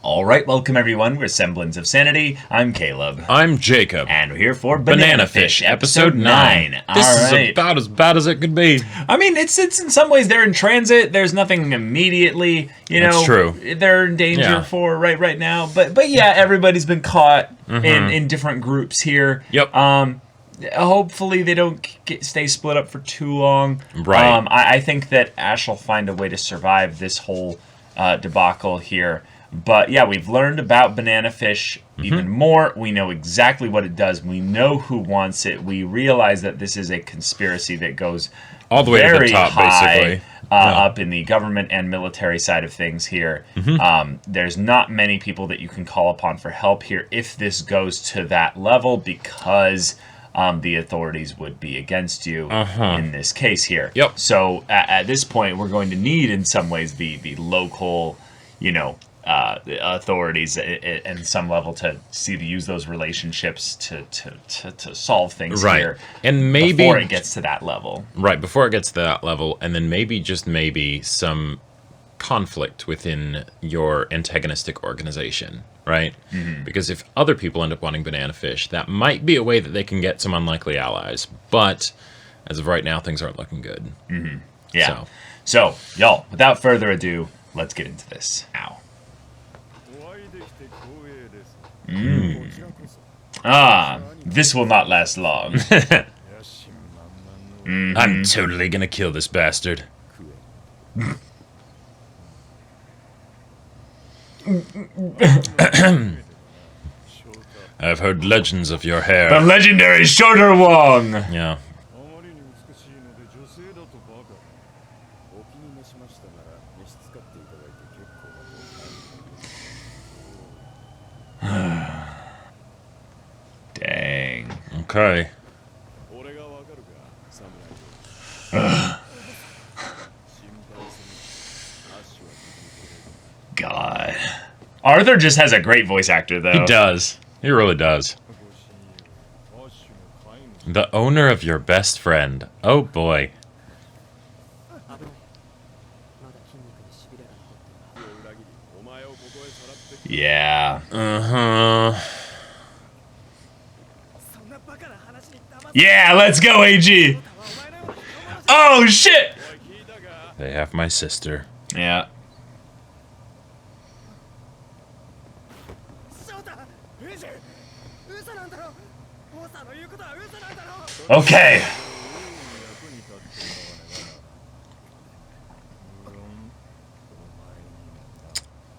Alright, welcome everyone. We're Semblance of Sanity. I'm Caleb. I'm Jacob. And we're here for Banana Fish, episode 9. This is about as bad as it could be. I mean, it's in some ways they're in transit. There's nothing immediately, That's true. They're in danger for right now. But yeah, everybody's been caught in different groups here. Yep. Hopefully they don't stay split up for too long. Right. I think that Ash will find a way to survive this whole debacle here. But yeah, we've learned about banana fish even more. We know exactly what it does. We know who wants it. We realize that this is a conspiracy that goes all the way to the top, high, basically. Up in the government and military side of things here. There's not many people that you can call upon for help here if this goes to that level, because the authorities would be against you in this case here. Yep. So at this point, we're going to need, in some ways, the local, the authorities at some level to use those relationships to solve things here. And maybe before it gets to that level. Right, before it gets to that level, and then maybe, just maybe, some conflict within your antagonistic organization, right? Because if other people end up wanting banana fish, that might be a way that they can get some unlikely allies. But as of right now, things aren't looking good. Yeah. So, y'all, without further ado, let's get into this. Ow. This will not last long. I'm totally gonna kill this bastard. I've heard legends of your hair. The legendary Shoulder Wong! Yeah. Dang. Okay. God. Arthur just has a great voice actor, though. He does. He really does. The owner of your best friend. Oh boy. Yeah. Yeah, let's go, AG! Oh, shit! They have my sister. Yeah. Okay.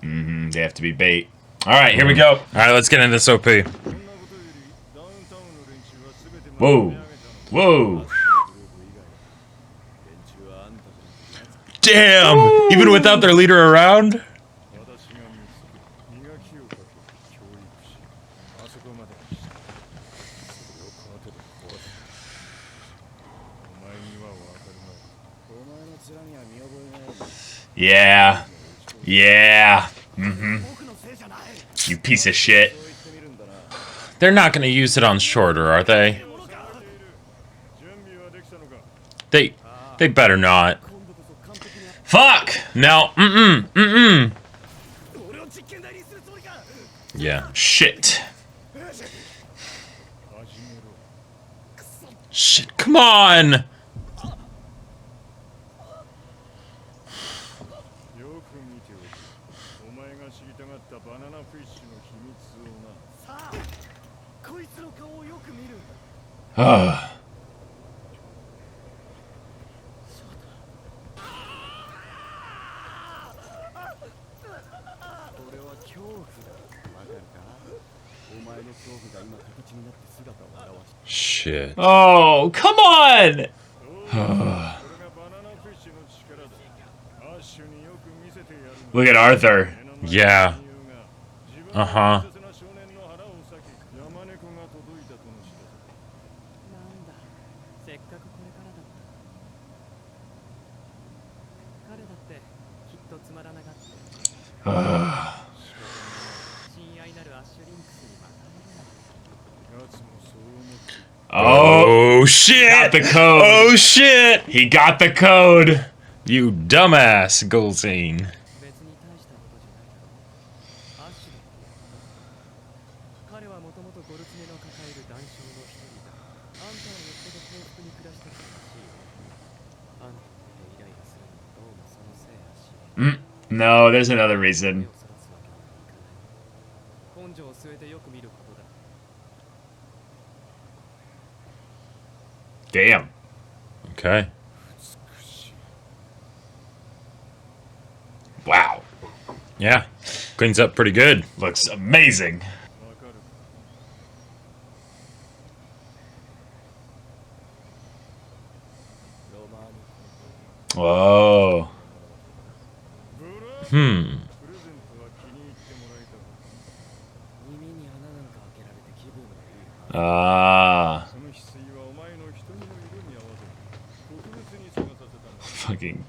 They have to be bait. Alright, here we go. Alright, let's get into this OP. Whoa. Whoa. Damn! Ooh. Even without their leader around? Yeah. Yeah. You piece of shit. They're not gonna use it on Shorter, are they? They better not. Fuck! No. Yeah. Shit. Shit, come on! Shit. Oh, come on! Look at Arthur. Yeah. Oh shit! Got the code. Oh shit! He got the code. You dumbass, Golzine. No, there's another reason. Damn. Okay. Wow. Yeah. Cleans up pretty good. Looks amazing. Whoa. Ah. Fucking.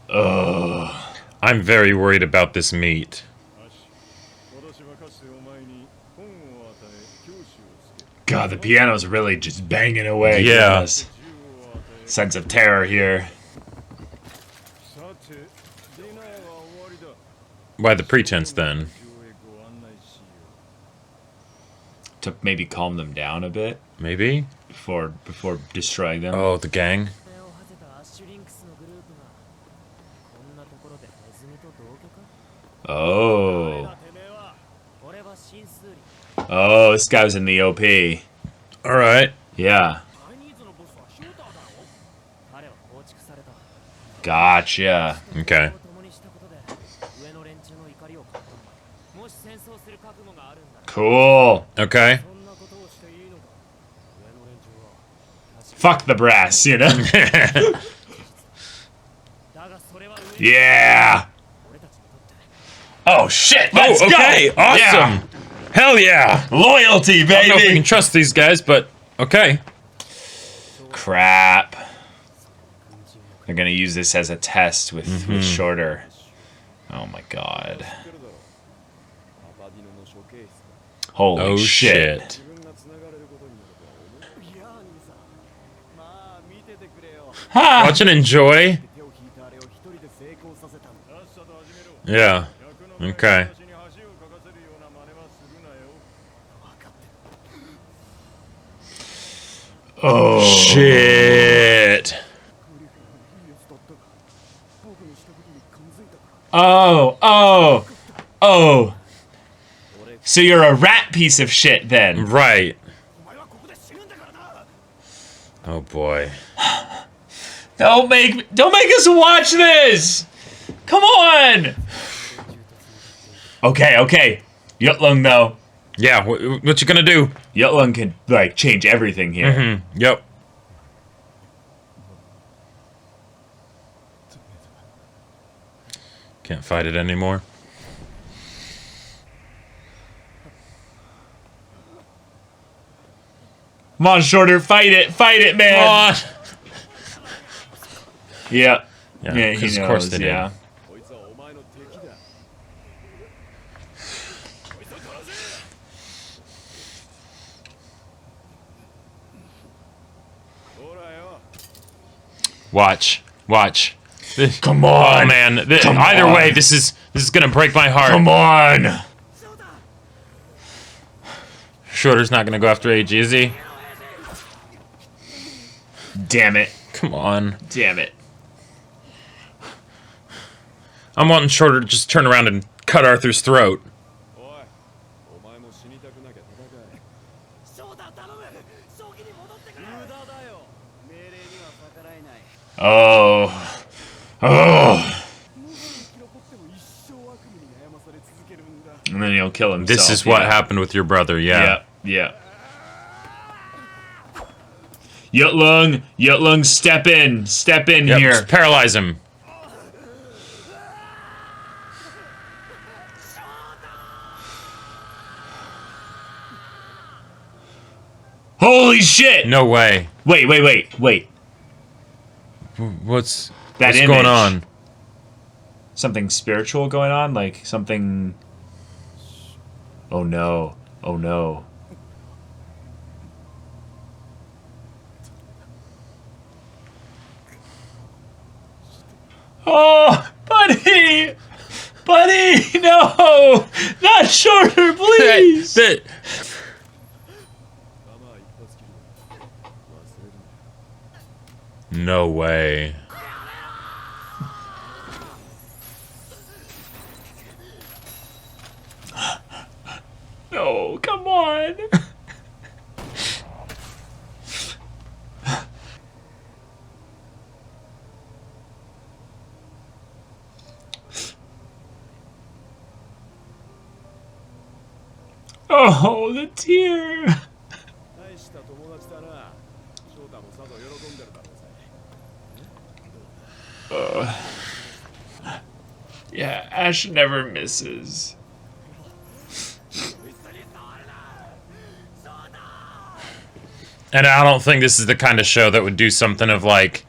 Ugh. I'm very worried about this meat. God, the piano's really just banging away. Yeah. Us. Sense of terror here. Why the pretense then? To maybe calm them down a bit Maybe? before destroying them. Oh, the gang? Oh. Oh, this guy was in the OP. Alright. Yeah. Gotcha. Okay. Cool. Okay. Fuck the brass, you know? Yeah. Oh, shit. Let's okay. go. Awesome. Yeah. Hell yeah. Loyalty, I don't know if we baby. can trust these guys, but okay. Crap. They're gonna use this as a test with Shorter. Oh my god. Holy Oh shit. Ha! Watch and enjoy. Yeah. Okay. Oh Shit. Oh, oh, oh. So you're a rat piece of shit then. Right. Oh boy. Don't make us watch this. Come on. Okay. Yutlung though. Yeah, what you gonna do? Yutlung can like change everything here. Yep. Can't fight it anymore. Come on, Shorter, fight it, man. Come on. Yeah. Yeah, Yeah, he 'cause knows, of course they did. yeah. Watch. Come on. Oh man. Come Either on. way, this is gonna break my heart. Come on. Shorter's not gonna go after AG, is he? Damn it. Come on. Damn it. I'm wanting Shorter to just turn around and cut Arthur's throat. Oh. Oh. And then he'll kill himself. This is what happened with your brother, yeah. Yeah. Yutlung, step in Yep, here. just paralyze him. Holy shit! No way. Wait. What's That image. going on? Something spiritual going on? Like something... Oh no. Oh, buddy! Buddy, no! Not Shorter, please! No way. No, come on! Oh, the tear! Yeah, Ash never misses. And I don't think this is the kind of show that would do something of like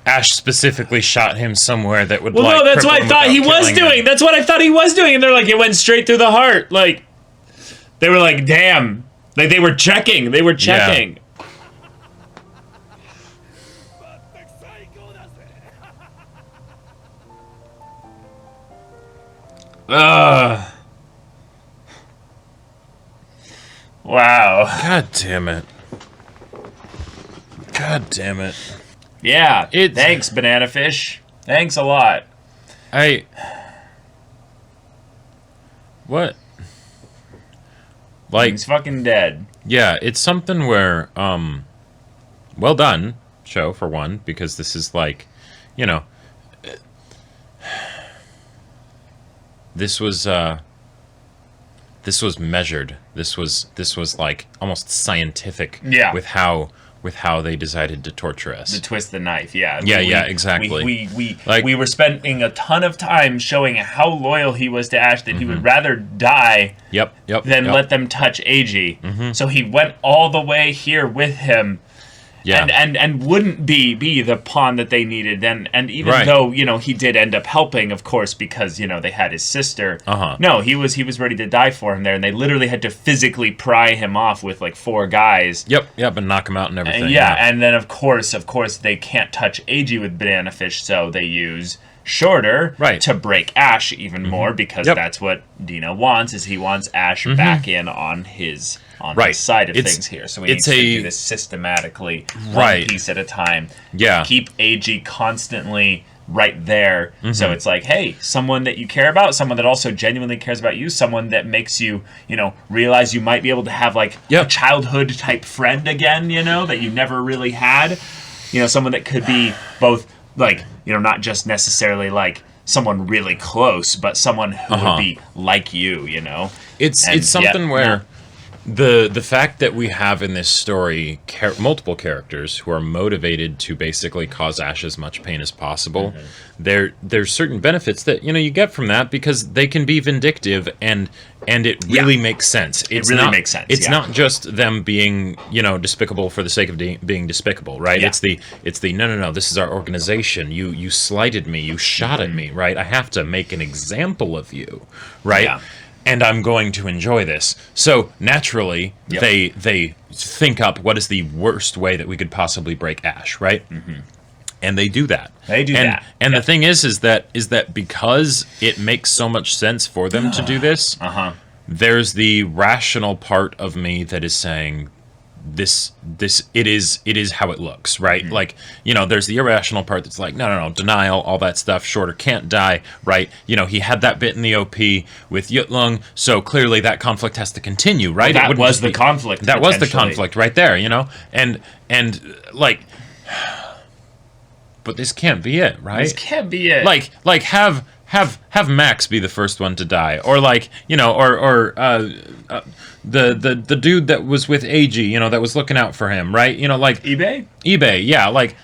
Ash specifically shot him somewhere that would Well, like no, that's cripple what I him thought he without was killing him. doing. That's what I thought he was doing. And they're like, it went straight through the heart. Like, they were like, damn. Like, they were checking. They were checking. Ugh. Wow. God damn it. God damn it. Yeah. Thanks, Banana Fish. Thanks a lot. What? Like, He's fucking dead. yeah, it's something where, well done, show, for one, because this is like, you know, this was measured. This was like almost scientific. Yeah. With how they decided to torture us. To twist the knife, yeah. Yeah, exactly. We were spending a ton of time showing how loyal he was to Ash, that he would rather die than let them touch Eiji. So he went all the way here with him. Yeah. And wouldn't be the pawn that they needed. And even though, he did end up helping, of course, because, they had his sister. No, he was ready to die for him there, and they literally had to physically pry him off with like 4 guys. Yep, and knock him out and everything. And then of course they can't touch Eiji with Banana Fish, so they use Shorter to break Ash even more, because that's what Dino wants, is he wants Ash back in on his his side of things here. So we need to do this systematically, one piece at a time. Yeah. Keep Eiji constantly right there. So it's like, hey, someone that you care about, someone that also genuinely cares about you, someone that makes you, realize you might be able to have like a childhood type friend again, that you never really had. Someone that could be both like, not just necessarily like someone really close, but someone who would be like you, It's something where the fact that we have in this story multiple characters who are motivated to basically cause Ash as much pain as possible, there's certain benefits that you get from that, because they can be vindictive, and it really makes sense. It really makes sense. It's not just them being despicable for the sake of being despicable, right? Yeah. It's the no, this is our organization. You slighted me, you shot at me, right? I have to make an example of you, right? Yeah. And I'm going to enjoy this. So naturally, they think up what is the worst way that we could possibly break Ash, right? And they do that. And the thing is that because it makes so much sense for them to do this, there's the rational part of me that is saying, this it is how it looks, right? Like, there's the irrational part that's like, no, denial, all that stuff. Shorter can't die, right? He had that bit in the OP with Yutlung, so clearly that conflict has to continue, right? Well, that was the conflict. That was the conflict right there, and like, but this can't be it, right? This can't be it. Like have Max be the first one to die, or like the dude that was with Eiji, that was looking out for him, right? Like eBay, yeah, but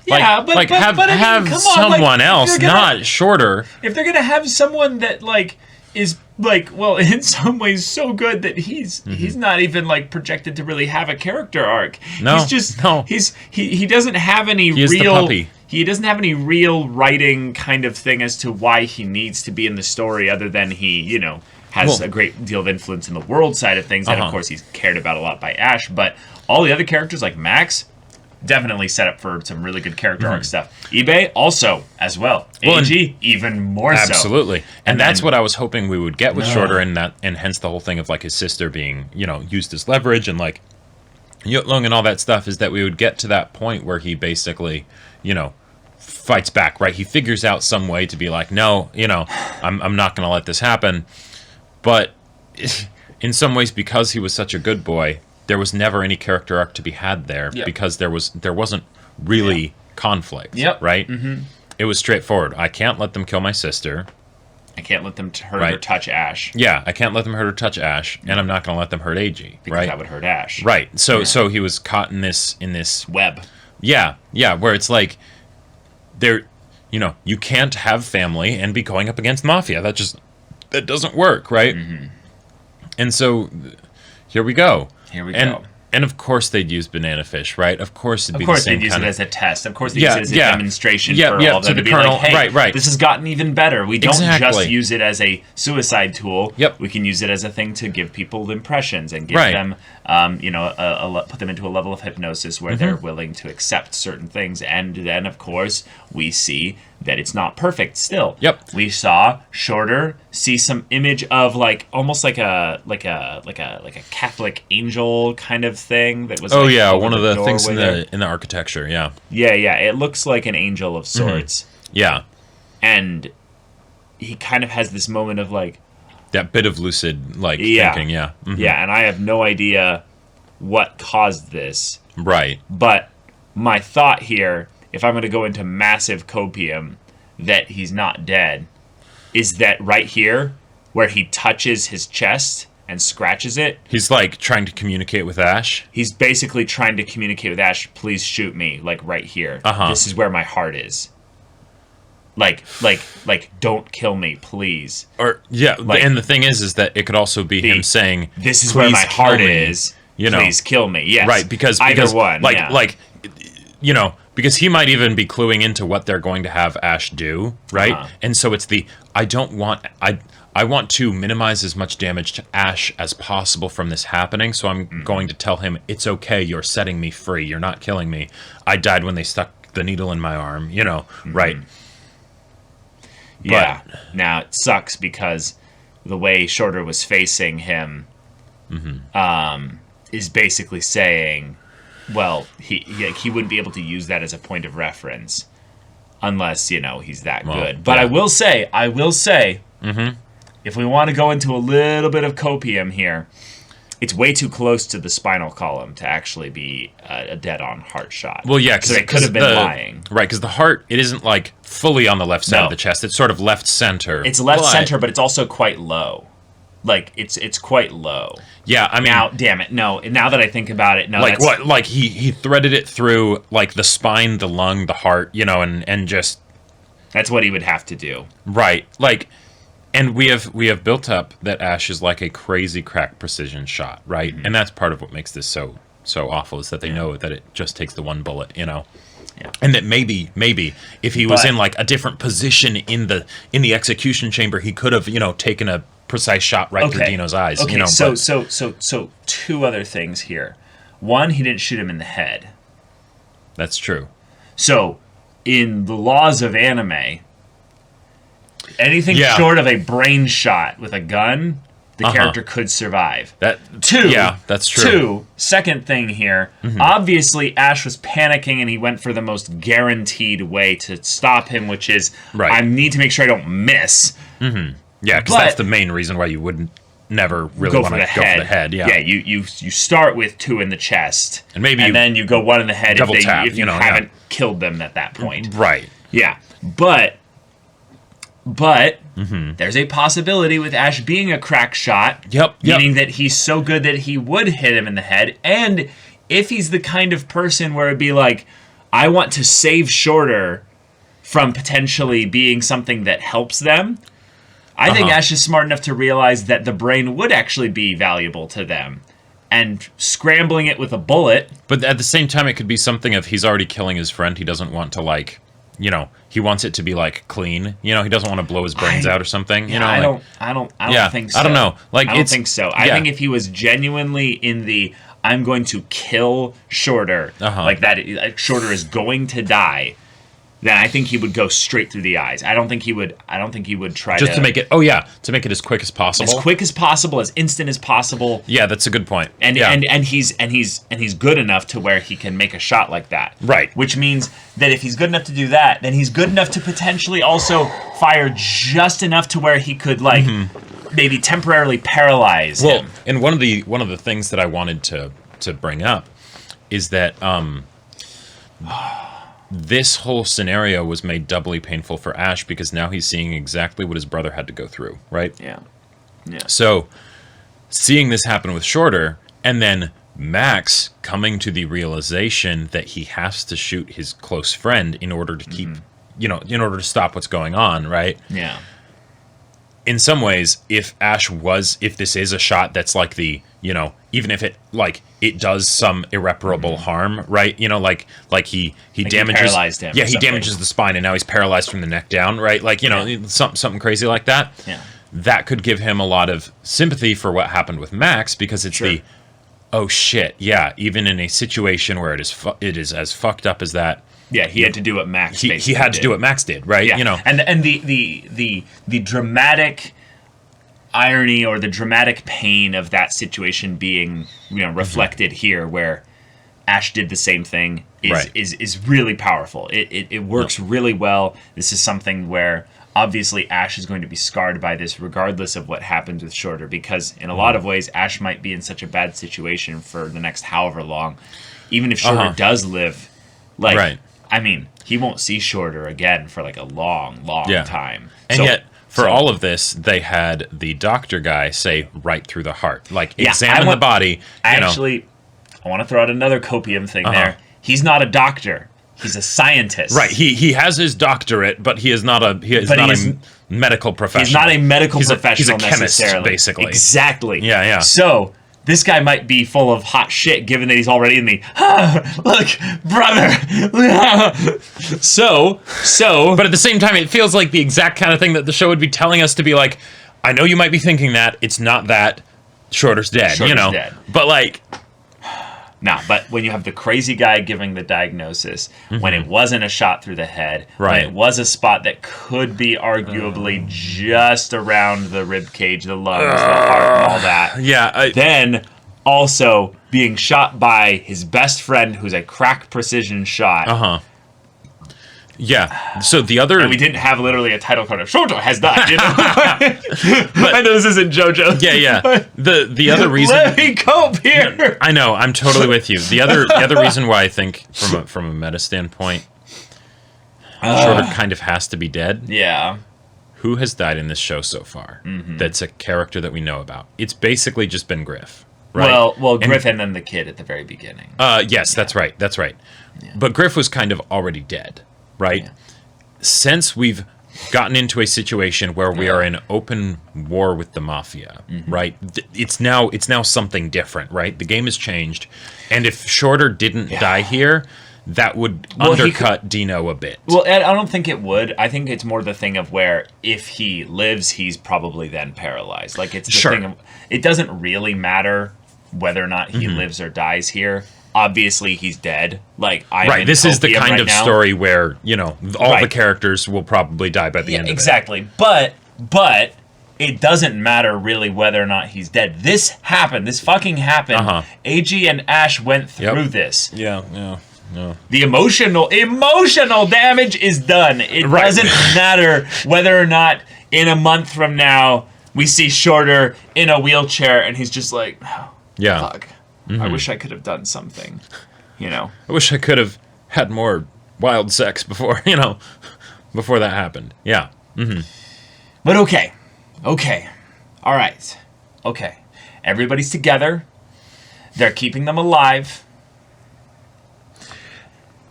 have come on, someone else, not Shorter. If they're gonna have someone that like is like, well, in some ways so good that he's not even like projected to really have a character arc. No, he's just no. He doesn't have any He is the real. puppy. He doesn't have any real writing kind of thing as to why he needs to be in the story, other than he, has a great deal of influence in the world side of things, and of course he's cared about a lot by Ash. But all the other characters like Max, definitely set up for some really good character arc stuff. eBay also as well. AG even more so. Absolutely. And that's what I was hoping we would get with Shorter, and hence the whole thing of like his sister being, used as leverage and like Yotlung and all that stuff, is that we would get to that point where he basically, fights back, right? He figures out some way to be like, no, I'm not going to let this happen. But in some ways, because he was such a good boy, there was never any character arc to be had there, because there wasn't really conflict, right? Mm-hmm. It was straightforward. I can't let them kill my sister. I can't let them hurt or touch Ash. Yeah, I can't let them hurt or touch Ash, and I'm not going to let them hurt AG, because that would hurt Ash. Right. So he was caught in this web. Yeah, where it's like you can't have family and be going up against mafia. That doesn't work, right? Mm-hmm. And so here we go. And of course they'd use banana fish, right? Of course it'd be the same they'd use kind it as a test. Of course they'd use it as a demonstration for all of them to be colonel, like, hey, right. this has gotten even better. We don't just use it as a suicide tool. Yep. We can use it as a thing to give people impressions and give them, put them into a level of hypnosis where they're willing to accept certain things. And then, of course, we see that it's not perfect still. Yep. We saw Shorter see some image of almost like a Catholic angel kind of thing that was one of the things in the architecture, yeah, it looks like an angel of sorts. Yeah. And he kind of has this moment of that bit of lucid thinking, Mm-hmm. Yeah, and I have no idea what caused this. Right. But my thought here, if I'm going to go into massive copium that he's not dead, is that right here where he touches his chest and scratches it. He's trying to communicate with Ash. He's basically trying to communicate with Ash, please shoot me, right here. This is where my heart is. Don't kill me, please. Or and the thing is that it could also be him saying, this is where my heart is. Please kill me. Yes. Right, because either one. Because he might even be cluing into what they're going to have Ash do, right? And so it's I want to minimize as much damage to Ash as possible from this happening, so I'm going to tell him, it's okay, you're setting me free, you're not killing me. I died when they stuck the needle in my arm, right? Yeah. Now, it sucks because the way Shorter was facing him is basically saying, well, he wouldn't be able to use that as a point of reference unless, he's that good. But I will say, if we want to go into a little bit of copium here, it's way too close to the spinal column to actually be a dead-on heart shot. Well, yeah, because it could have been lying. Right, because the heart, it isn't fully on the left side of the chest. It's sort of left center. It's left center, but it's also quite low. It's quite low. Yeah, I mean... Now, damn it, no. Now that I think about it, no. What? He threaded it through, the spine, the lung, the heart, and just... That's what he would have to do. Right. And we have built up that Ash is a crazy crack precision shot, right? Mm-hmm. And that's part of what makes this so awful, is that they know that it just takes the one bullet, Yeah. And that maybe if he was in a different position in the execution chamber, he could have, taken a precise shot right through Dino's eyes. Okay, so two other things here. One, he didn't shoot him in the head. That's true. So, in the laws of anime, anything short of a brain shot with a gun, the character could survive. That's true. Second thing here, obviously Ash was panicking and he went for the most guaranteed way to stop him, which is, I need to make sure I don't miss. Mm-hmm. Yeah, because that's the main reason why you wouldn't never really want to go for the head. Yeah, you start with 2 in the chest, and then you go 1 in the head if you haven't killed them at that point. Right. Yeah, but there's a possibility with Ash being a crack shot. Meaning that he's so good that he would hit him in the head, and if he's the kind of person where it'd be I want to save Shorter from potentially being something that helps them. I think Ash is smart enough to realize that the brain would actually be valuable to them. And scrambling it with a bullet... But at the same time, it could be something of he's already killing his friend. He doesn't want to, he wants it to be, clean. He doesn't want to blow his brains out or something. I don't think so. I don't know. I don't think so. I think if he was genuinely in the... I'm going to kill Shorter, like that, Shorter is going to die, then I think he would go straight through the eyes. I don't think he would try just to make it. Oh yeah, to make it as quick as possible. As quick as possible, as instant as possible. Yeah, that's a good point. And he's good enough to where he can make a shot like that. Right. Which means that if he's good enough to do that, then he's good enough to potentially also fire just enough to where he could like maybe temporarily paralyze him. And one of the things that I wanted to bring up is that this whole scenario was made doubly painful for Ash because now he's seeing exactly what his brother had to go through, right? Yeah. So, seeing this happen with Shorter, and then Max coming to the realization that he has to shoot his close friend in order to keep, in order to stop what's going on, right? Yeah. In some ways, if this is a shot that's like the, even if it does some irreparable harm, right? He damages, he paralyzed him. Yeah, he damages the spine and now he's paralyzed from the neck down, right? Something crazy like that. Yeah. That could give him a lot of sympathy for what happened with Max because it's oh shit, yeah, even in a situation where it is as fucked up as that. Yeah, he had to do what Max he had to do what Max did, right? Yeah. And the dramatic irony or the dramatic pain of that situation being reflected here, where Ash did the same thing, is really powerful. It works really well. This is something where obviously Ash is going to be scarred by this regardless of what happens with Shorter, because in a lot of ways Ash might be in such a bad situation for the next however long. Even if Shorter does live, I mean, he won't see Shorter again for like a long time. And yet, for all of this, they had the doctor guy say right through the heart. Examine the body. I want to throw out another copium thing there. He's not a doctor. He's a scientist. Right. He has his doctorate, but he is not a medical professional. He's not a medical professional he's a chemist, necessarily. Basically. Exactly. Yeah. So this guy might be full of hot shit, given that he's already in the look, brother. So. But at the same time, it feels like the exact kind of thing that the show would be telling us to be like, I know you might be thinking that it's not that Shorter's dead, dead. But but when you have the crazy guy giving the diagnosis, when it wasn't a shot through the head, when it was a spot that could be arguably just around the rib cage, the lungs, the heart, and all that, then also being shot by his best friend, who's a crack precision shot. Yeah. So the other, and we didn't have literally a title card of Shorter has died. But, I know this isn't JoJo. Yeah. The other reason. Let me cope here. I know. I'm totally with you. The other reason why I think from a meta standpoint, Shorter kind of has to be dead. Yeah. Who has died in this show so far? That's a character that we know about. It's basically just been Griff. Right? Well, Griff and then the kid at the very beginning. Yes, that's right. Yeah. But Griff was kind of already dead. Right? Yeah. Since we've gotten into a situation where we are in open war with the mafia, right? It's now something different, right? The game has changed, and if Shorter didn't die here, that would undercut Dino a bit. Well, Ed, I don't think it would. I think it's more the thing of where if he lives, he's probably then paralyzed. It's the thing of, it doesn't really matter whether or not he lives or dies here. Obviously, he's dead. This is the kind of story where all the characters will probably die by the end of it. Exactly. But it doesn't matter really whether or not he's dead. This happened. This fucking happened. AG and Ash went through this. Yeah. The emotional damage is done. It doesn't matter whether or not in a month from now we see Shorter in a wheelchair and he's just like, fuck. I wish I could have done something, I wish I could have had more wild sex before that happened. Yeah. But okay. All right. Okay. Everybody's together. They're keeping them alive.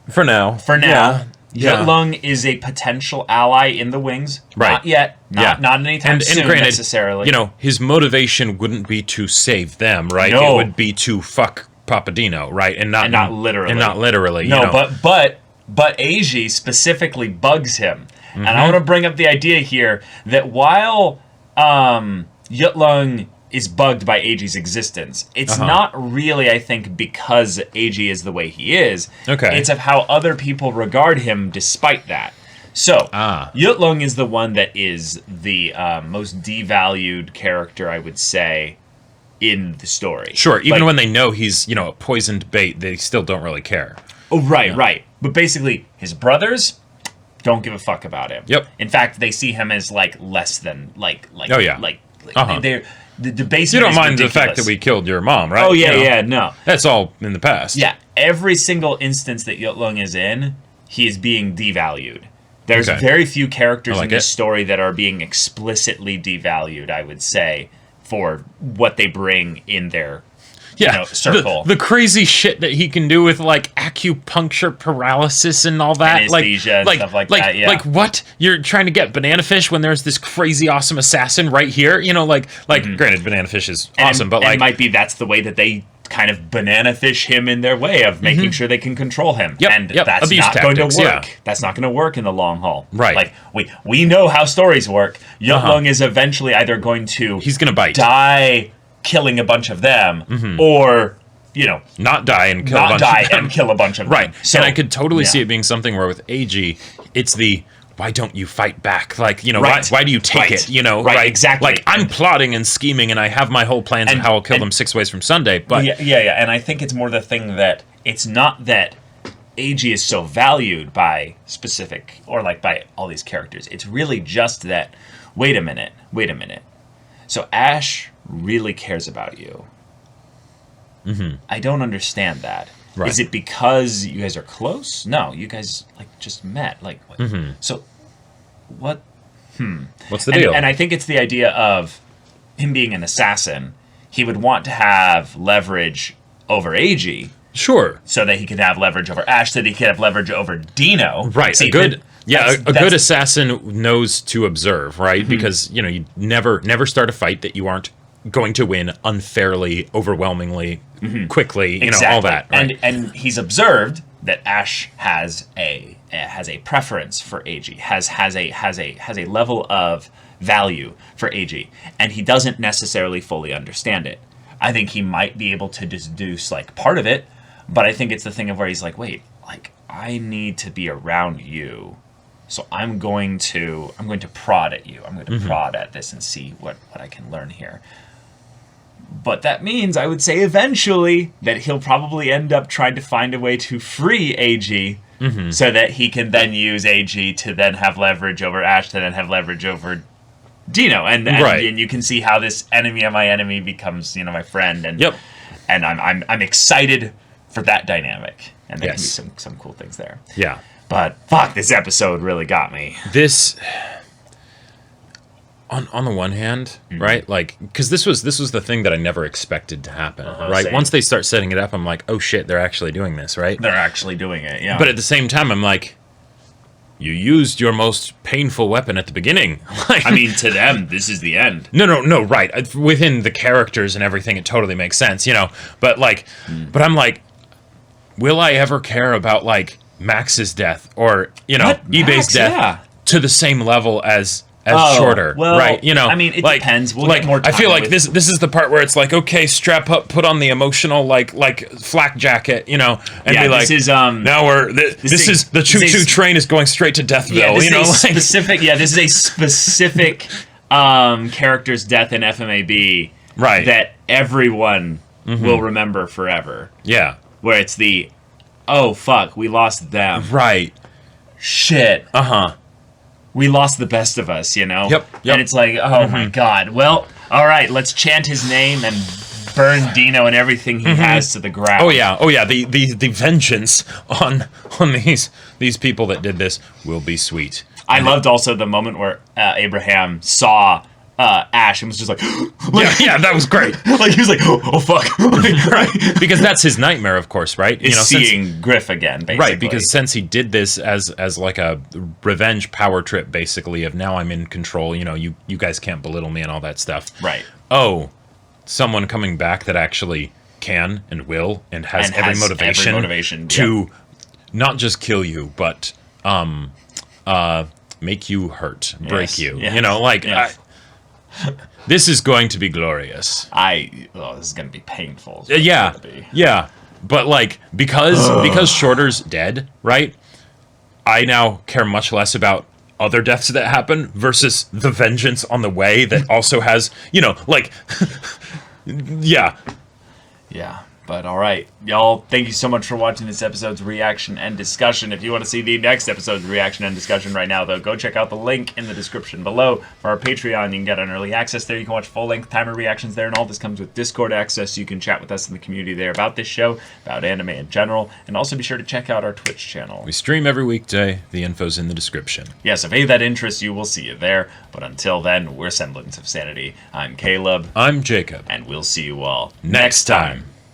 For now. Yutlung is a potential ally in the wings. Right. Not yet. Not anytime soon, granted, necessarily. His motivation wouldn't be to save them, right? No. It would be to fuck Papadino, right? And not literally. No, but Eiji specifically bugs him. And I want to bring up the idea here that while Yutlung is bugged by AG's existence. It's not really, I think, because AG is the way he is. Okay. It's of how other people regard him despite that. So, Yutlung is the one that is the most devalued character, I would say, in the story. Sure, even when they know he's, a poisoned bait, they still don't really care. Oh, right, right. But basically, his brothers don't give a fuck about him. Yep. In fact, they see him as, less than, Oh, yeah. they're... The base. You don't mind the fact that we killed your mom, right? Oh, yeah, no. That's all in the past. Yeah, every single instance that Yutlung is in, he is being devalued. There's very few characters in this story that are being explicitly devalued, I would say, for what they bring in their circle. The crazy shit that he can do with, acupuncture paralysis and all that. Anesthesia and stuff like that, yeah. Like, what? You're trying to get Banana Fish when there's this crazy awesome assassin right here? Granted, Banana Fish is awesome, but it might be that's the way that they kind of banana fish him in their way of making sure they can control him. Yep, that's abuse not tactics, going to work. yeah. That's not going to work in the long haul. Right. We know how stories work. Yutlung is eventually either going to... He's going to bite. Die killing a bunch of them, or... not die and kill a bunch of them. and kill a bunch of them. Right. So, and I could totally see it being something where with AG, it's the... Why don't you fight back? Why do you take it? Right, exactly. I'm plotting and scheming, and I have my whole plans of how I'll kill them 6 ways from Sunday. But yeah. And I think it's more the thing that it's not that AG is so valued by specific or by all these characters. It's really just that. Wait a minute. So Ash really cares about you. I don't understand that. Right. Is it because you guys are close? No, you guys just met. So what? What's the deal? And I think it's the idea of him being an assassin. He would want to have leverage over AG. Sure. So that he could have leverage over Ash, so that he could have leverage over Dino. Right. See, a good assassin knows to observe, right? Because you never start a fight that you aren't going to win unfairly, overwhelmingly, quickly, all that. Right? And he's observed that Ash has a preference for AG, has a level of value for AG, and he doesn't necessarily fully understand it. I think he might be able to deduce part of it, but I think it's the thing of where he's wait, I need to be around you. So I'm going to prod at you. I'm going to prod at this and see what I can learn here. But that means, I would say eventually, that he'll probably end up trying to find a way to free AG so that he can then use AG to then have leverage over Ash, to then have leverage over Dino. And you can see how this enemy of my enemy becomes, my friend. And and I'm excited for that dynamic. And there can be some cool things there. Yeah. But fuck, this episode really got me. This... On the one hand, right? Because this was the thing that I never expected to happen, right? Same. Once they start setting it up, I'm oh shit, they're actually doing this, right? They're actually doing it, yeah. But at the same time, I'm you used your most painful weapon at the beginning. To them, this is the end. No, right. Within the characters and everything, it totally makes sense, But but I'm will I ever care about Max's death or eBay's death to the same level as shorter, right? it depends. We'll get more time. I feel this is the part where it's okay, strap up, put on the emotional flak jacket, and be this is now we're this is the choo-choo train is going straight to Deathville. This is a specific character's death in FMAB, right? That everyone will remember forever. Yeah, where it's oh fuck, we lost them. Right. Shit. We lost the best of us, Yep. And it's oh my god. Well, all right, let's chant his name and burn Dino and everything he has to the ground. Oh yeah. The vengeance on these people that did this will be sweet. I loved also the moment where Abraham saw Ash and was just yeah, that was great. He was oh fuck, right? Because that's his nightmare, of course, right? Seeing Griff again, basically. Right, because since he did this as a revenge power trip, basically, of now I'm in control. You guys can't belittle me and all that stuff. Right. Oh, someone coming back that actually can and will and has every motivation to not just kill you, but make you hurt, break you. Yes. This is going to be glorious. This is gonna be painful. Yeah, yeah. But like because Shorter's dead, right? I now care much less about other deaths that happen versus the vengeance on the way that also has, like, yeah. Yeah. But all right, y'all, thank you so much for watching this episode's reaction and discussion. If you want to see the next episode's reaction and discussion right now, though, go check out the link in the description below for our Patreon. You can get an early access there. You can watch full-length timer reactions there, and all this comes with Discord access, so you can chat with us in the community there about this show, about anime in general, and also be sure to check out our Twitch channel. We stream every weekday. The info's in the description. Yes, if any of that interests you, we'll see you there. But until then, we're Semblance of Sanity. I'm Caleb. I'm Jacob. And we'll see you all next time.